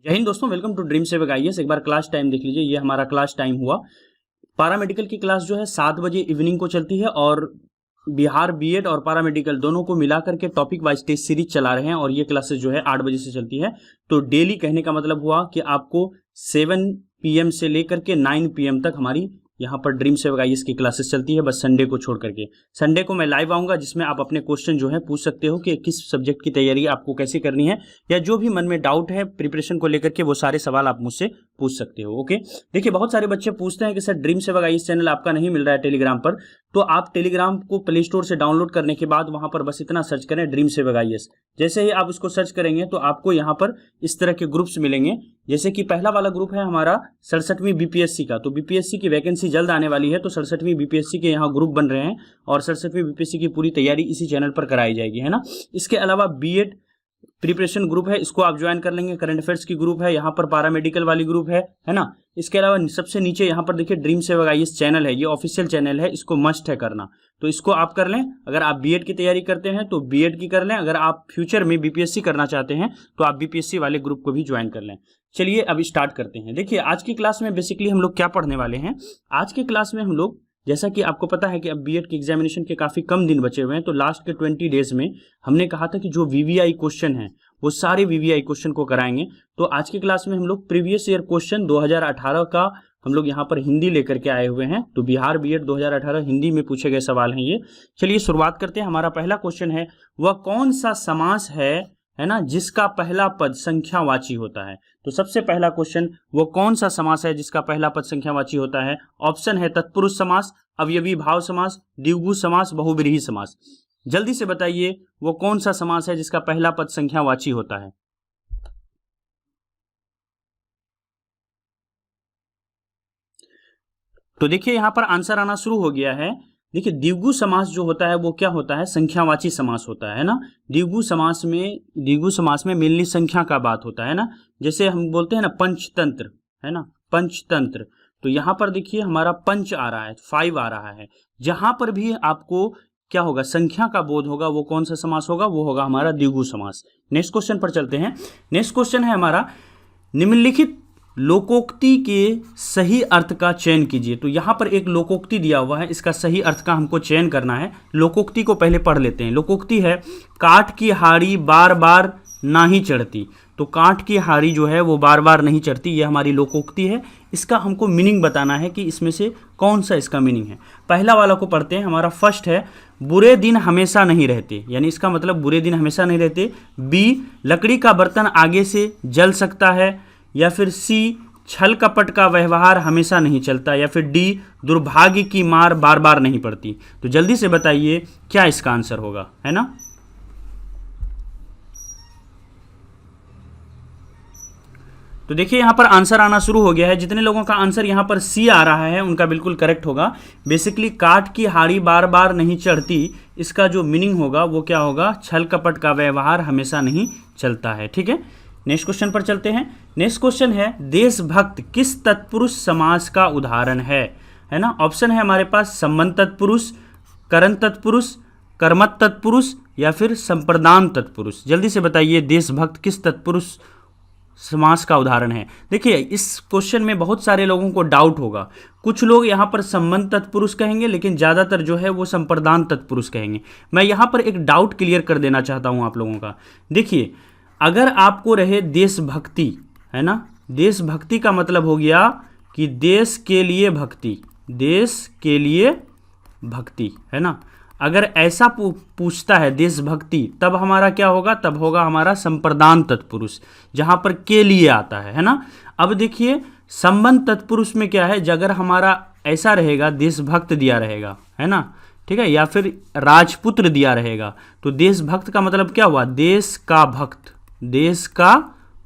जय हिंद दोस्तों, welcome to dream सेवक आईएएस। एक बार क्लास टाइम देख लीजिए, ये हमारा क्लास टाइम हुआ। पैरामेडिकल की क्लास जो है 7 बजे इवनिंग को चलती है और बिहार बीएड और पैरामेडिकल दोनों को मिलाकर के टॉपिक वाइज टेस्ट सीरीज चला रहे हैं और ये क्लासेस जो है 8 बजे से चलती है। तो डेली कहने का मतलब हुआ कि आपको 7 PM से लेकर के 9 PM तक हमारी यहाँ पर ड्रीम सेवक आईएएस की क्लासेस चलती है, बस संडे को छोड़ करके। संडे को मैं लाइव आऊँगा जिसमें आप अपने क्वेश्चन जो है पूछ सकते हो कि किस सब्जेक्ट की तैयारी आपको कैसे करनी है, या जो भी मन में डाउट है प्रिपरेशन को लेकर के वो सारे सवाल आप मुझसे पूछ सकते हो। ओके, देखिए बहुत सारे बच्चे पूछते हैं कि सर ड्रीम सेवक आईएएस चैनल आपका नहीं मिल रहा है टेलीग्राम पर। तो आप टेलीग्राम को प्ले स्टोर से डाउनलोड करने के बाद वहां पर बस इतना सर्च करें ड्रीम सेवक आईएएस। जैसे ही आप उसको सर्च करेंगे तो आपको यहाँ पर इस तरह के ग्रुप्स मिलेंगे। जैसे कि पहला वाला ग्रुप है हमारा 67वीं बीपीएससी का। तो बीपीएससी की वैकेंसी जल्द आने वाली है, तो 67वीं बीपीएससी के यहाँ ग्रुप बन रहे हैं और 67वीं बीपीएससी की पूरी तैयारी इसी चैनल पर कराई जाएगी, है ना। इसके अलावा बीएड प्रिपरेशन ग्रुप है, इसको आप ज्वाइन कर लेंगे। करंट अफेयर्स की ग्रुप है, यहाँ पर पैरामेडिकल वाली ग्रुप है ना। इसके अलावा सबसे नीचे यहाँ पर देखिए ड्रीम सेवक आईएएस चैनल है, ये ऑफिशियल चैनल है, इसको मस्ट है करना। तो इसको आप कर लें। अगर आप बीएड की तैयारी करते हैं तो बीएड की कर लें, अगर आप फ्यूचर में बीपीएससी करना चाहते हैं तो आप बीपीएससी वाले ग्रुप को भी ज्वाइन कर लें। चलिए अब स्टार्ट करते हैं। देखिए आज की क्लास में बेसिकली हम लोग क्या पढ़ने वाले हैं। आज की क्लास में हम लोग, जैसा कि आपको पता है कि अब बीएड के एग्जामिनेशन के काफ़ी कम दिन बचे हुए हैं, तो लास्ट के 20 डेज में हमने कहा था कि जो वीवीआई क्वेश्चन है वो सारे वीवीआई क्वेश्चन को कराएंगे। तो आज की क्लास में हम लोग प्रीवियस ईयर क्वेश्चन 2018 का हम लोग यहाँ पर हिंदी लेकर के आए हुए हैं। तो बिहार बीएड 2018 हिंदी में पूछे गए सवाल हैं ये। चलिए शुरुआत करते हैं। हमारा पहला क्वेश्चन है, वह कौन सा समास है ना, जिसका पहला पद संख्यावाची होता है। तो सबसे पहला क्वेश्चन, वो कौन सा समास है जिसका पहला पद संख्यावाची होता है। ऑप्शन है तत्पुरुष समास, अवयवी भाव समास, द्विगु समास, बहुव्रीहि समास। जल्दी से बताइए वो कौन सा समास है जिसका पहला पद संख्यावाची होता है। तो देखिए यहां पर आंसर आना शुरू हो गया है। देखिए द्विगु समास जो होता है वो क्या होता है, संख्यावाची समास होता है ना। द्विगु समास में मेनली संख्या का बात होता है ना। जैसे हम बोलते हैं ना पंचतंत्र, है ना, पंचतंत्र। तो यहां पर देखिए हमारा पंच आ रहा है, 5 आ रहा है। जहां पर भी आपको क्या होगा, संख्या का बोध होगा, वो कौन सा समास होगा, वो होगा हमारा द्विगु समास। नेक्स्ट क्वेश्चन पर चलते हैं। नेक्स्ट क्वेश्चन है हमारा, निम्नलिखित लोकोक्ति के सही अर्थ का चयन कीजिए। तो यहाँ पर एक लोकोक्ति दिया हुआ है, इसका सही अर्थ का हमको चयन करना है। लोकोक्ति को पहले पढ़ लेते हैं। लोकोक्ति है, काठ की हाड़ी बार बार नहीं चढ़ती। तो काठ की हाड़ी जो है वो बार बार नहीं चढ़ती, ये हमारी लोकोक्ति है। इसका हमको मीनिंग बताना है कि इसमें से कौन सा इसका मीनिंग है। पहला वाला को पढ़ते हैं। हमारा फर्स्ट है, बुरे दिन हमेशा नहीं रहते, यानी इसका मतलब बुरे दिन हमेशा नहीं रहते। बी, लकड़ी का बर्तन आगे से जल सकता है। या फिर सी, छल कपट का व्यवहार हमेशा नहीं चलता। या फिर डी, दुर्भाग्य की मार बार बार नहीं पड़ती। तो जल्दी से बताइए क्या इसका आंसर होगा, है ना। तो देखिए यहां पर आंसर आना शुरू हो गया है। जितने लोगों का आंसर यहां पर सी आ रहा है उनका बिल्कुल करेक्ट होगा। बेसिकली काठ की हाड़ी बार बार नहीं चढ़ती, इसका जो मीनिंग होगा वो क्या होगा, छल कपट का व्यवहार हमेशा नहीं चलता है। ठीक है, नेक्स्ट क्वेश्चन पर चलते हैं। नेक्स्ट क्वेश्चन है, देशभक्त किस तत्पुरुष समास का उदाहरण है ना। ऑप्शन है हमारे पास संबंध तत्पुरुष, करण तत्पुरुष, कर्मठ तत्पुरुष, या फिर संप्रदान तत्पुरुष। जल्दी से बताइए देशभक्त किस तत्पुरुष समास का उदाहरण है। देखिए इस क्वेश्चन में बहुत सारे लोगों को डाउट होगा। कुछ लोग यहाँ पर संबंध तत्पुरुष कहेंगे, लेकिन ज़्यादातर जो है वो संप्रदान तत्पुरुष कहेंगे। मैं यहाँ पर एक डाउट क्लियर कर देना चाहता हूँ आप लोगों का। देखिए अगर आपको रहे देशभक्ति, है ना, देशभक्ति का मतलब हो गया कि देश के लिए भक्ति, देश के लिए भक्ति, है ना। अगर ऐसा पूछता है देशभक्ति, तब हमारा क्या होगा, तब होगा हमारा संप्रदान तत्पुरुष, जहां पर के लिए आता है ना। अब देखिए संबंध तत्पुरुष में क्या है, अगर हमारा ऐसा रहेगा देशभक्त दिया रहेगा, है ना, ठीक है, या फिर राजपुत्र दिया रहेगा, तो देशभक्त का मतलब क्या हुआ, देश का भक्त, देश का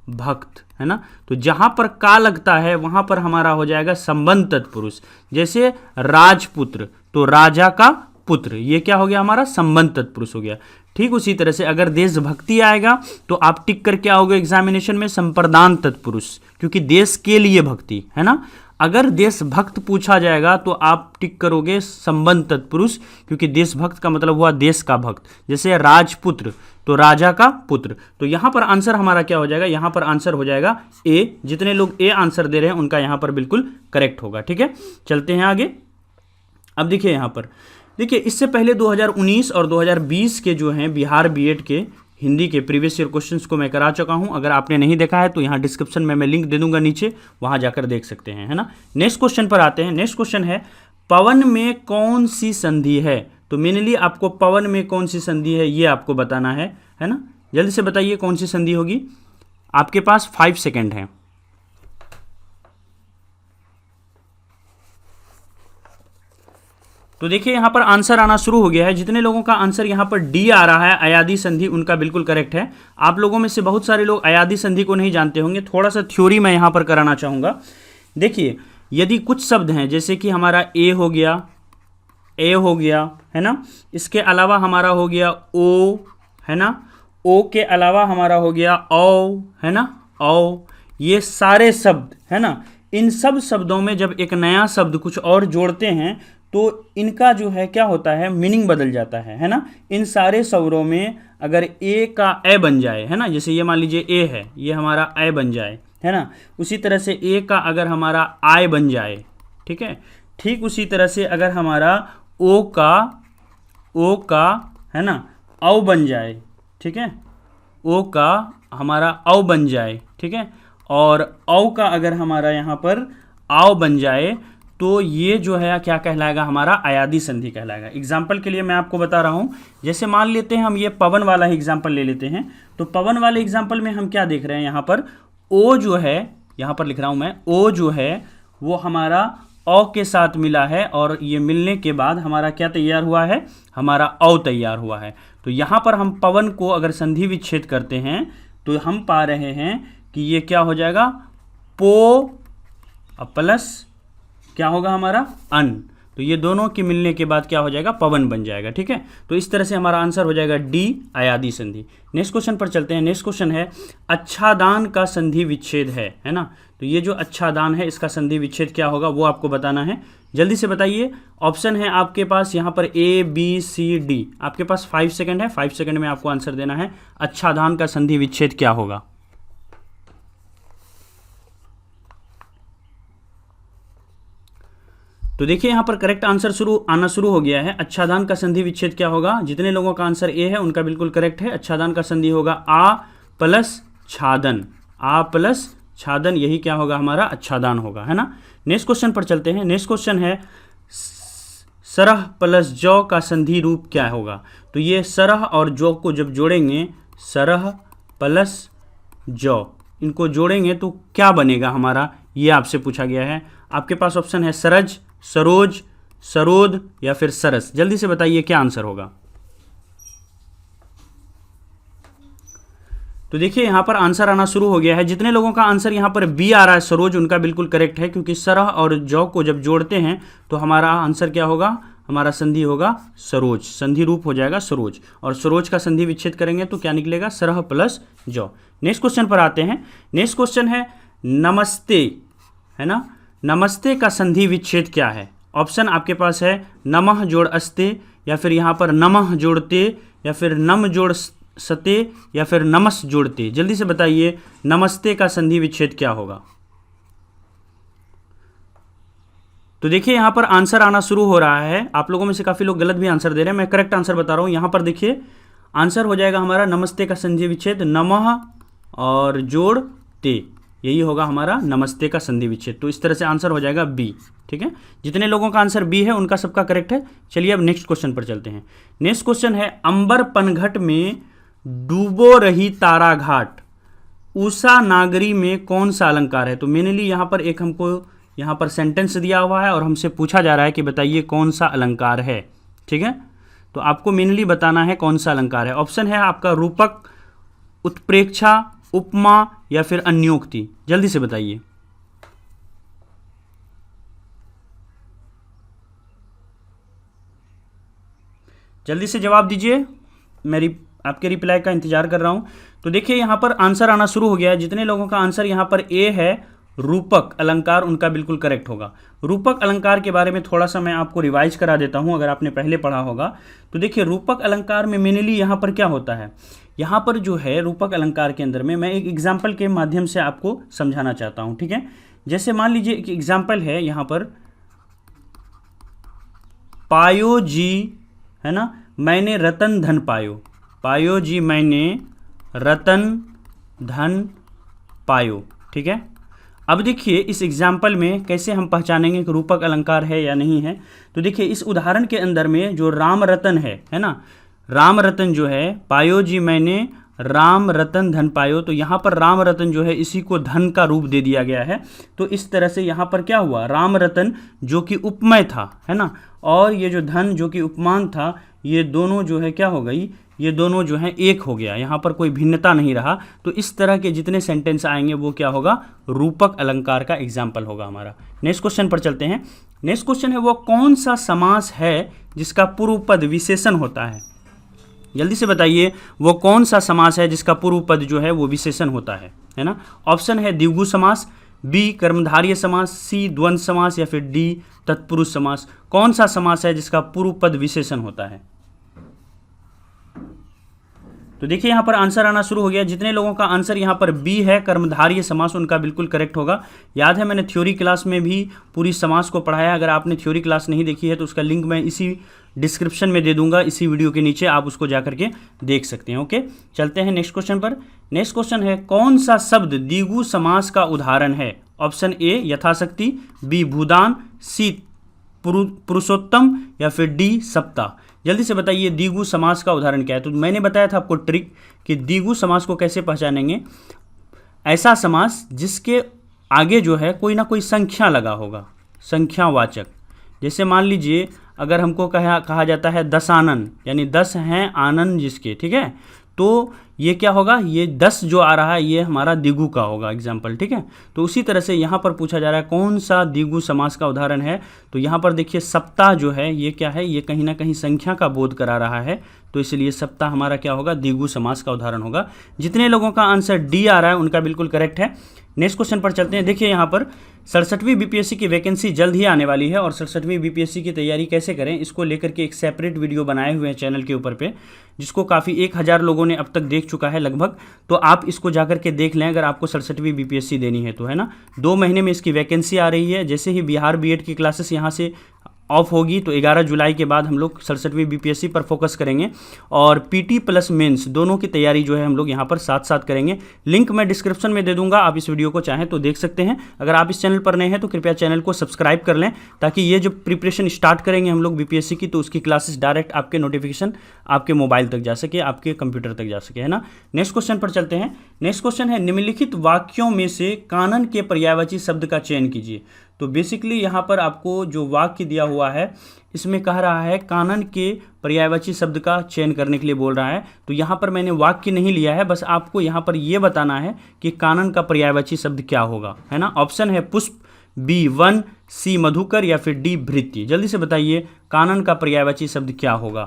भक्त, है ना। तो जहां पर का लगता है वहां पर हमारा हो जाएगा संबंध तत्पुरुष। जैसे राजपुत्र, तो राजा का पुत्र, ये क्या हो गया हमारा संबंध तत्पुरुष हो गया। ठीक उसी तरह से अगर देशभक्ति आएगा तो आप टिक करके आओगे एग्जामिनेशन में संप्रदान तत्पुरुष, क्योंकि देश के लिए भक्ति, है ना। अगर देशभक्त पूछा जाएगा तो आप टिक करोगे संबंध तत्पुरुष, क्योंकि देशभक्त का मतलब हुआ देश का भक्त। जैसे राजपुत्र तो राजा का पुत्र। तो यहाँ पर आंसर हमारा क्या हो जाएगा, यहाँ पर आंसर हो जाएगा ए। जितने लोग ए आंसर दे रहे हैं उनका यहाँ पर बिल्कुल करेक्ट होगा। ठीक है, चलते हैं आगे। अब देखिए यहाँ पर, देखिए इससे पहले 2019 और 2020 के जो हैं बिहार बीएड के हिंदी के प्रीवियस ईयर क्वेश्चंस को मैं करा चुका हूं। अगर आपने नहीं देखा है तो यहाँ डिस्क्रिप्शन में मैं लिंक दे दूंगा नीचे, वहां जाकर देख सकते हैं, है ना। नेक्स्ट क्वेश्चन पर आते हैं। नेक्स्ट क्वेश्चन है पवन में कौन सी संधि है। तो मेनली आपको पवन में कौन सी संधि है ये आपको बताना है ना। जल्दी से बताइए कौन सी संधि होगी। आपके पास 5 सेकेंड है। तो देखिए यहाँ पर आंसर आना शुरू हो गया है। जितने लोगों का आंसर यहाँ पर डी आ रहा है अयादी संधि, उनका बिल्कुल करेक्ट है। आप लोगों में से बहुत सारे लोग अयादी संधि को नहीं जानते होंगे, थोड़ा सा थ्योरी मैं यहाँ पर कराना चाहूँगा। देखिए यदि कुछ शब्द हैं जैसे कि हमारा ए हो गया, है ना, इसके अलावा हमारा हो गया ओ, है ना, ओ के अलावा हमारा हो गया औ, है ना, औ, ये सारे शब्द, है ना, इन सब शब्दों में जब एक नया शब्द कुछ और जोड़ते हैं तो इनका जो है क्या होता है, मीनिंग बदल जाता है ना। इन सारे स्वरों में अगर ए का ए बन जाए, है ना, जैसे ये मान लीजिए ए है, ये हमारा ए बन जाए, है ना, उसी तरह से ए का अगर हमारा आय बन जाए, ठीक है, ठीक उसी तरह से अगर हमारा ओ का है ना औ बन जाए, ठीक है, ओ का हमारा औ बन जाए, ठीक है, और औ का अगर हमारा यहाँ पर आओ बन जाए तो ये जो है क्या कहलाएगा, हमारा अयादी संधि कहलाएगा। एग्जाम्पल के लिए मैं आपको बता रहा हूँ, जैसे मान लेते हैं हम ये पवन वाला ही एग्जाम्पल ले लेते हैं। तो पवन वाले एग्जाम्पल में हम क्या देख रहे हैं, यहाँ पर ओ जो है, यहाँ पर लिख रहा हूँ मैं, ओ जो है वो हमारा औ के साथ मिला है और ये मिलने के बाद हमारा क्या तैयार हुआ है, हमारा औ तैयार हुआ है। तो यहाँ पर हम पवन को अगर संधि विच्छेद करते हैं तो हम पा रहे हैं कि ये क्या हो जाएगा, पो प्लस क्या होगा हमारा अन। तो ये दोनों के मिलने के बाद क्या हो जाएगा, पवन बन जाएगा। ठीक है, तो इस तरह से हमारा आंसर हो जाएगा डी अयादी संधि। नेक्स्ट क्वेश्चन पर चलते हैं। नेक्स्ट क्वेश्चन है अच्छादान का संधि विच्छेद है ना। तो ये जो अच्छादान है इसका संधि विच्छेद क्या होगा वो आपको बताना है। जल्दी से बताइए। ऑप्शन है आपके पास यहाँ पर ए बी सी डी। आपके पास 5 सेकंड है, 5 सेकंड में आपको आंसर देना है अच्छादान का संधि विच्छेद क्या होगा। तो देखिए यहाँ पर करेक्ट आंसर आना शुरू हो गया है। अच्छादान का संधि विच्छेद क्या होगा। जितने लोगों का आंसर ए है उनका बिल्कुल करेक्ट है। अच्छादान का संधि होगा आ प्लस छादन, आ प्लस छादन, यही क्या होगा हमारा अच्छादान होगा, है ना। नेक्स्ट क्वेश्चन पर चलते हैं। नेक्स्ट क्वेश्चन है सरह प्लस जौ का संधि रूप क्या होगा। तो ये सरह और जौ को जब जोड़ेंगे, सरह प्लस जौ, इनको जोड़ेंगे तो क्या बनेगा हमारा, ये आपसे पूछा गया है। आपके पास ऑप्शन है सरज, सरोज, सरोद या फिर सरस। जल्दी से बताइए क्या आंसर होगा। तो देखिए यहाँ पर आंसर आना शुरू हो गया है। जितने लोगों का आंसर यहाँ पर बी आ रहा है सरोज, उनका बिल्कुल करेक्ट है, क्योंकि सरह और जौ को जब जोड़ते हैं तो हमारा आंसर क्या होगा, हमारा संधि होगा सरोज, संधि रूप हो जाएगा सरोज। और सरोज का संधि विच्छेद करेंगे तो क्या निकलेगा, सरह प्लस जौ। नेक्स्ट क्वेश्चन पर आते हैं। नेक्स्ट क्वेश्चन है नमस्ते, है ना। नमस्ते का संधि विच्छेद क्या है। ऑप्शन आपके पास है नमः जोड़ अस्ते, या फिर यहाँ पर नमः जोड़ते, या फिर नम जोड़ सते, या फिर नमस जोड़ते। जल्दी से बताइए नमस्ते का संधि विच्छेद क्या होगा। तो देखिए यहाँ पर आंसर आना शुरू हो रहा है। आप लोगों में से काफ़ी लोग गलत भी आंसर दे रहे हैं, मैं करेक्ट आंसर बता रहा हूँ। यहाँ पर देखिए आंसर हो जाएगा हमारा नमस्ते का संधि विच्छेद नमः और जोड़ ते, यही होगा हमारा नमस्ते का संधि विच्छेद। तो इस तरह से आंसर हो जाएगा बी। ठीक है, जितने लोगों का आंसर बी है उनका सबका करेक्ट है। चलिए अब नेक्स्ट क्वेश्चन पर चलते हैं। नेक्स्ट क्वेश्चन है अंबर पनघट में डूबो रही तारा घाट, उषा नागरी में कौन सा अलंकार है। तो मेनली यहाँ पर एक हमको यहाँ पर सेंटेंस दिया हुआ है और हमसे पूछा जा रहा है कि बताइए कौन सा अलंकार है। ठीक है, तो आपको मेनली बताना है कौन सा अलंकार है। ऑप्शन है आपका रूपक, उत्प्रेक्षा, उपमा या फिर अन्योक्ति। जल्दी से बताइए। जल्दी से जवाब दीजिए, मेरी आपके रिप्लाई का इंतजार कर रहा हूं। तो देखिए यहाँ पर आंसर आना शुरू हो गया है। जितने लोगों का आंसर यहाँ पर ए है रूपक अलंकार उनका बिल्कुल करेक्ट होगा। रूपक अलंकार के बारे में थोड़ा सा मैं आपको रिवाइज करा देता हूं, अगर आपने पहले पढ़ा होगा तो देखिए रूपक अलंकार में मेनली यहाँ पर क्या होता है, यहाँ पर जो है रूपक अलंकार के अंदर में मैं एक एग्जाम्पल के माध्यम से आपको समझाना चाहता हूँ, ठीक है। जैसे मान लीजिए एक एग्जाम्पल है यहाँ पर, पायो जी, है ना, मैंने रतन धन पायो, पायो जी मैंने रतन धन पायो, ठीक है। अब देखिए इस एग्जाम्पल में कैसे हम पहचानेंगे कि रूपक अलंकार है या नहीं है। तो देखिए इस उदाहरण के अंदर में जो राम रतन है ना, राम रतन जो है, पायो जी मैंने राम रतन धन पायो, तो यहाँ पर राम रतन जो है इसी को धन का रूप दे दिया गया है। तो इस तरह से यहाँ पर क्या हुआ, राम रतन जो कि उपमेय था, है ना, और ये जो धन जो कि उपमान था, ये दोनों जो है क्या हो गई, ये दोनों जो है एक हो गया, यहाँ पर कोई भिन्नता नहीं रहा। तो इस तरह के जितने सेंटेंस आएंगे वो क्या होगा, रूपक अलंकार का एग्जाम्पल होगा हमारा। नेक्स्ट क्वेश्चन पर चलते हैं। नेक्स्ट क्वेश्चन है वो कौन सा समास है जिसका पूर्व पद विशेषण होता है। जल्दी से बताइए वो कौन सा समास है जिसका पूर्व पद जो है वो विशेषण होता है ना। ऑप्शन है द्विगु समास, बी कर्मधारय समास, सी द्वंद्व समास या फिर डी तत्पुरुष समास। कौन सा समास है जिसका पूर्व पद विशेषण होता है। तो देखिए यहाँ पर आंसर आना शुरू हो गया। जितने लोगों का आंसर यहाँ पर बी है कर्मधारय समास, उनका बिल्कुल करेक्ट होगा। याद है मैंने थ्योरी क्लास में भी पूरी समास को पढ़ाया, अगर आपने थ्योरी क्लास नहीं देखी है तो उसका लिंक मैं इसी डिस्क्रिप्शन में दे दूंगा, इसी वीडियो के नीचे आप उसको जा करके देख सकते हैं। ओके, चलते हैं नेक्स्ट क्वेश्चन पर। नेक्स्ट क्वेश्चन है कौन सा शब्द द्विगु समास का उदाहरण है। ऑप्शन ए यथाशक्ति, बी भूदान, सी पुरुषोत्तम या फिर डी सप्ताह। जल्दी से बताइए द्विगु समास का उदाहरण क्या है। तो मैंने बताया था आपको ट्रिक कि द्विगु समास को कैसे पहचानेंगे। ऐसा समास जिसके आगे जो है कोई ना कोई संख्या लगा होगा, संख्यावाचक। जैसे मान लीजिए अगर हमको कहा जाता है दशानन, यानी 10 हैं आनंद जिसके, ठीक है, तो ये क्या होगा, ये 10 जो आ रहा है ये हमारा द्विगु का होगा एग्जाम्पल, ठीक है। तो उसी तरह से यहाँ पर पूछा जा रहा है कौन सा द्विगु समास का उदाहरण है। तो यहाँ पर देखिए सप्ताह जो है ये क्या है, ये कहीं ना कहीं संख्या का बोध करा रहा है, तो इसलिए सप्ताह हमारा क्या होगा, द्विगु समास का उदाहरण होगा। जितने लोगों का आंसर डी आ रहा है उनका बिल्कुल करेक्ट है। नेक्स्ट क्वेश्चन पर चलते हैं। देखिए यहाँ पर 67वीं बीपीएससी की वैकेंसी जल्द ही आने वाली है और 67वीं बीपीएससी की तैयारी कैसे करें इसको लेकर के एक सेपरेट वीडियो बनाए हुए हैं चैनल के ऊपर पे, जिसको काफ़ी 1000 लोगों ने अब तक देख चुका है लगभग। तो आप इसको जाकर के देख लें अगर आपको 67वीं बीपीएससी देनी है तो, है ना। 2 महीने में इसकी वैकेंसी आ रही है। जैसे ही बिहार बीएड की क्लासेस यहाँ से ऑफ होगी तो 11 जुलाई के बाद हम लोग 67वीं बीपीएससी पर फोकस करेंगे और पीटी प्लस मेंस दोनों की तैयारी जो है हम लोग यहाँ पर साथ साथ करेंगे। लिंक मैं डिस्क्रिप्शन में दे दूंगा, आप इस वीडियो को चाहें तो देख सकते हैं। अगर आप इस चैनल पर नए हैं तो कृपया चैनल को सब्सक्राइब कर लें, ताकि ये जो प्रिपरेशन स्टार्ट करेंगे हम लोग बीपीएससी की तो उसकी क्लासेस डायरेक्ट आपके नोटिफिकेशन आपके मोबाइल तक जा सके, आपके कंप्यूटर तक जा सके, है ना। नेक्स्ट क्वेश्चन पर चलते हैं। नेक्स्ट क्वेश्चन है निम्नलिखित वाक्यों में से कानन के पर्यायवाची शब्द का चयन कीजिए। तो बेसिकली यहाँ पर आपको जो वाक्य दिया हुआ है इसमें कह रहा है कानन के पर्यायवाची शब्द का चयन करने के लिए बोल रहा है। तो यहाँ पर मैंने वाक्य नहीं लिया है, बस आपको यहाँ पर ये बताना है कि कानन का पर्यायवाची शब्द क्या होगा, है ना। ऑप्शन है पुष्प, बी वन, सी मधुकर या फिर डी भृत्य। जल्दी से बताइए कानन का पर्यायवाची शब्द क्या होगा।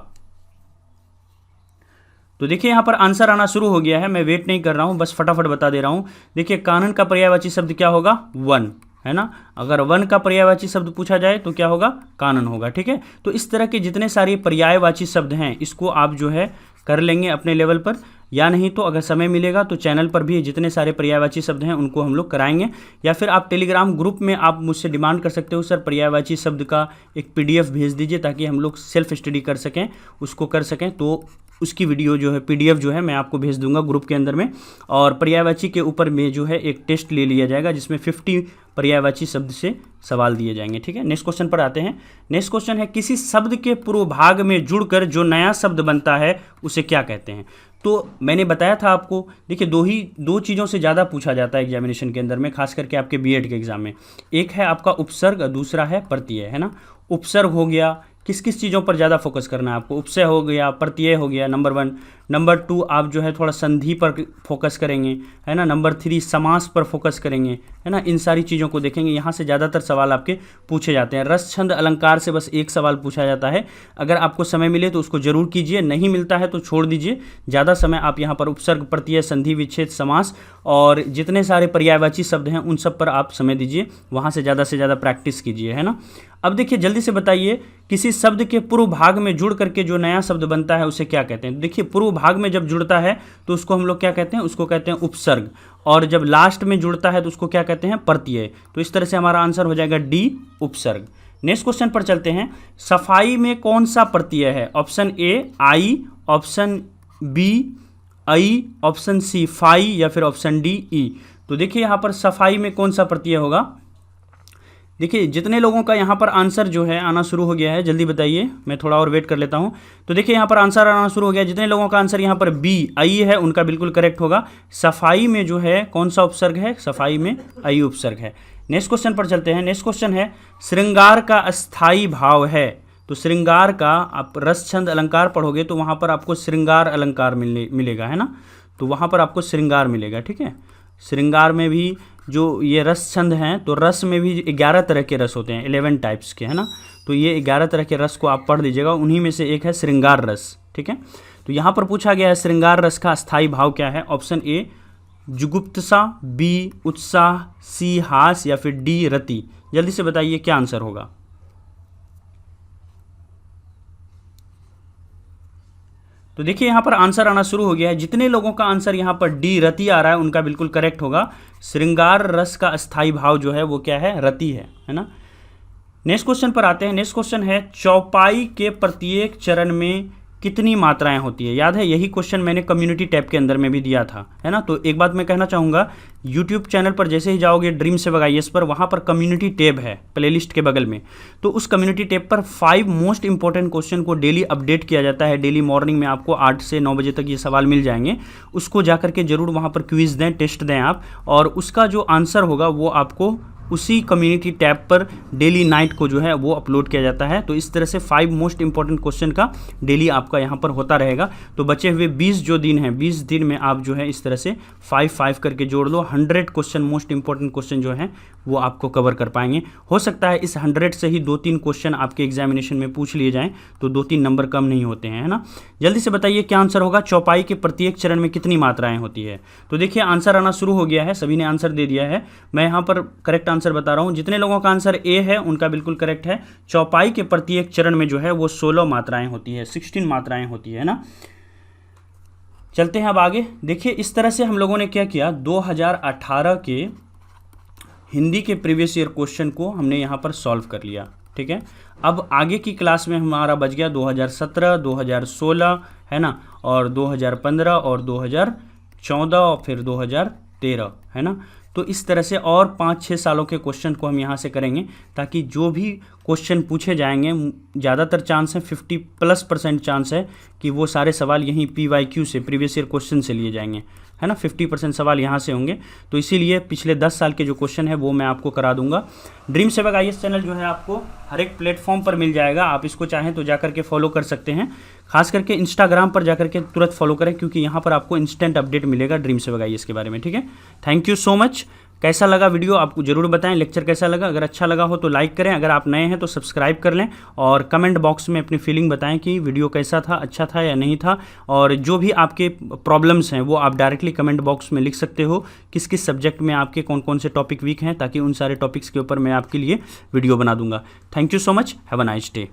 तो देखिए यहाँ पर आंसर आना शुरू हो गया है, मैं वेट नहीं कर रहा हूँ, बस फटाफट बता दे रहा हूँ। देखिए कानन का पर्यायवाची शब्द क्या होगा, वन, है ना। अगर वन का पर्यायवाची शब्द पूछा जाए तो क्या होगा, कानन होगा, ठीक है। तो इस तरह के जितने सारे पर्यायवाची शब्द हैं इसको आप जो है कर लेंगे अपने लेवल पर, या नहीं तो अगर समय मिलेगा तो चैनल पर भी जितने सारे पर्यायवाची शब्द हैं उनको हम लोग कराएंगे, या फिर आप टेलीग्राम ग्रुप में आप मुझसे डिमांड कर सकते हो सर पर्यायवाची शब्द का एक पीडीएफ भेज दीजिए ताकि हम लोग सेल्फ स्टडी कर सकें, उसको कर सकें। तो उसकी वीडियो जो है पीडीएफ जो है मैं आपको भेज दूंगा ग्रुप के अंदर में, और पर्यायवाची के ऊपर में जो है एक टेस्ट ले लिया जाएगा जिसमें 50 पर्यायवाची शब्द से सवाल दिए जाएंगे, ठीक है। नेक्स्ट क्वेश्चन पर आते हैं। नेक्स्ट क्वेश्चन है किसी शब्द के पूर्व भाग में जुड़कर जो नया शब्द बनता है उसे क्या कहते हैं। तो मैंने बताया था आपको, देखिए दो चीज़ों से ज़्यादा पूछा जाता है एग्जामिनेशन के अंदर में, खास करके आपके बीएड के एग्जाम में। एक है आपका उपसर्ग, दूसरा है प्रत्यय, है ना। उपसर्ग हो गया किस किस चीज़ों पर ज़्यादा फोकस करना है आपको, उपसय हो गया, प्रत्यय हो गया, नंबर 1। नंबर 2 आप जो है थोड़ा संधि पर फोकस करेंगे, है ना। नंबर 3 समास पर फोकस करेंगे, है ना। इन सारी चीज़ों को देखेंगे, यहाँ से ज़्यादातर सवाल आपके पूछे जाते हैं। रस छंद अलंकार से बस एक सवाल पूछा जाता है, अगर आपको समय मिले तो उसको जरूर कीजिए, नहीं मिलता है तो छोड़ दीजिए। ज़्यादा समय आप यहाँ पर उपसर्ग, प्रत्यय, संधि, विच्छेद, समास और जितने सारे पर्यायवाची शब्द हैं उन सब पर आप समय दीजिए, वहाँ से ज़्यादा प्रैक्टिस कीजिए, है ना। अब देखिए जल्दी से बताइए, किसी शब्द के पूर्व भाग में जुड़ करके जो नया शब्द बनता है उसे क्या कहते हैं। देखिए पूर्व भाग में जब जुड़ता है तो उसको हम लोग क्या कहते हैं, उसको कहते हैं उपसर्ग, और जब लास्ट में जुड़ता है तो उसको क्या कहते हैं, प्रत्यय। तो इस तरह से हमारा आंसर हो जाएगा डी, उपसर्ग। नेक्स्ट क्वेश्चन पर चलते हैं। सफाई में कौन सा प्रत्यय है। Option A I, option B I, option C phi या फिर ऑप्शन डी ई। तो देखिए यहाँ पर सफाई में कौन सा प्रत्यय होगा। देखिए जितने लोगों का यहाँ पर आंसर जो है आना शुरू हो गया है, जल्दी बताइए, मैं थोड़ा और वेट कर लेता हूँ। तो देखिए यहाँ पर आंसर आना शुरू हो गया, जितने लोगों का आंसर यहाँ पर बी आई है उनका बिल्कुल करेक्ट होगा। सफाई में जो है कौन सा उपसर्ग है, सफाई में आई उपसर्ग है। नेक्स्ट क्वेश्चन पर चलते हैं। नेक्स्ट क्वेश्चन है, श्रृंगार का अस्थाई भाव है। तो श्रृंगार का आप रस छंद अलंकार पढ़ोगे तो वहाँ पर आपको श्रृंगार अलंकार मिलेगा, है ना। तो वहाँ पर आपको श्रृंगार मिलेगा, ठीक है। श्रृंगार में भी जो ये रस छंद हैं, तो रस में भी 11 तरह के रस होते हैं, 11 टाइप्स के, है ना। तो ये 11 तरह के रस को आप पढ़ लीजिएगा, उन्हीं में से एक है श्रृंगार रस, ठीक है। तो यहाँ पर पूछा गया है श्रृंगार रस का अस्थाई भाव क्या है। ऑप्शन ए जुगुप्तसा, बी उत्साह, सी हास या फिर डी रति। जल्दी से बताइए क्या आंसर होगा। तो देखिए यहाँ पर आंसर आना शुरू हो गया है, जितने लोगों का आंसर यहाँ पर डी रति आ रहा है उनका बिल्कुल करेक्ट होगा। श्रृंगार रस का अस्थाई भाव जो है वो क्या है, रति है ना। नेक्स्ट क्वेश्चन पर आते हैं। नेक्स्ट क्वेश्चन है, चौपाई के प्रत्येक चरण में कितनी मात्राएं होती है। याद है यही क्वेश्चन मैंने कम्युनिटी टैब के अंदर में भी दिया था, है ना। तो एक बात मैं कहना चाहूँगा, यूट्यूब चैनल पर जैसे ही जाओगे ड्रीम सेवक IAS पर, वहाँ पर कम्युनिटी टैब है प्लेलिस्ट के बगल में। तो उस कम्युनिटी टैब पर 5 मोस्ट इंपॉर्टेंट क्वेश्चन को डेली अपडेट किया जाता है। डेली मॉर्निंग में आपको 8 से 9 बजे तक ये सवाल मिल जाएंगे। उसको जा करके जरूर वहाँ पर क्विज दें, टेस्ट दें आप, और उसका जो आंसर होगा वो आपको उसी कम्युनिटी टैब पर डेली नाइट को जो है वो अपलोड किया जाता है। तो इस तरह से 5 मोस्ट इंपॉर्टेंट क्वेश्चन का डेली आपका यहाँ पर होता रहेगा। तो बचे हुए 20 जो दिन हैं, 20 दिन में आप जो है इस तरह से 5-5 करके जोड़ लो। 100 क्वेश्चन, मोस्ट इंपॉर्टेंट क्वेश्चन जो हैं वो आपको कवर कर पाएंगे। हो सकता है इस 100 से ही 2-3 क्वेश्चन आपके एग्जामिनेशन में पूछ लिए जाएँ, तो 2-3 नंबर कम नहीं होते हैं, है ना। जल्दी से बताइए क्या आंसर होगा। चौपाई के प्रत्येक चरण में कितनी मात्राएँ होती है। तो देखिए आंसर आना शुरू हो गया है, सभी ने आंसर दे दिया है। मैं यहाँ पर करेक्ट आंसर बता रहा हूँ। जितने लोगों का आंसर ए है उनका बिल्कुल करेक्ट है। चौपाई के प्रत्येक चरण में जो है वो 16 मात्राएं होती है, 16 मात्राएं होती है ना। चलते हैं अब आगे। देखिए इस तरह से हम लोगों ने क्या किया, 2018 के हिंदी के प्रीवियस ईयर क्वेश्चन को हमने यहाँ पर सॉल्व कर लिया, ठीक है। अब आगे की क्लास में हमारा बच गया 2017, 2016, है ना, और 2015 और 2014 और फिर 2013, है ना। तो इस तरह से और 5-6 सालों के क्वेश्चन को हम यहाँ से करेंगे, ताकि जो भी क्वेश्चन पूछे जाएंगे, ज़्यादातर चांस है 50+% चांस है कि वो सारे सवाल यहीं PYQ से, प्रीवियस ईयर क्वेश्चन से लिए जाएंगे, है ना। 50% सवाल यहाँ से होंगे। तो इसीलिए पिछले 10 साल के जो क्वेश्चन है वो मैं आपको करा दूंगा। ड्रीम सेवक IAS चैनल जो है आपको हर एक प्लेटफॉर्म पर मिल जाएगा। आप इसको चाहें तो जाकर के फॉलो कर सकते हैं। खास करके इंस्टाग्राम पर जाकर के तुरंत फॉलो करें, क्योंकि यहाँ पर आपको इंस्टेंट अपडेट मिलेगा ड्रीम सेवक IAS के बारे में, ठीक है। Thank you so much. कैसा लगा वीडियो आपको जरूर बताएं, लेक्चर कैसा लगा। अगर अच्छा लगा हो तो लाइक करें, अगर आप नए हैं तो सब्सक्राइब कर लें, और कमेंट बॉक्स में अपनी फीलिंग बताएं कि वीडियो कैसा था, अच्छा था या नहीं था। और जो भी आपके प्रॉब्लम्स हैं वो आप डायरेक्टली कमेंट बॉक्स में लिख सकते हो, किस किस सब्जेक्ट में आपके कौन कौन से टॉपिक वीक हैं, ताकि उन सारे टॉपिक्स के ऊपर मैं आपके लिए वीडियो बना दूंगा। Thank you so much, have a nice day.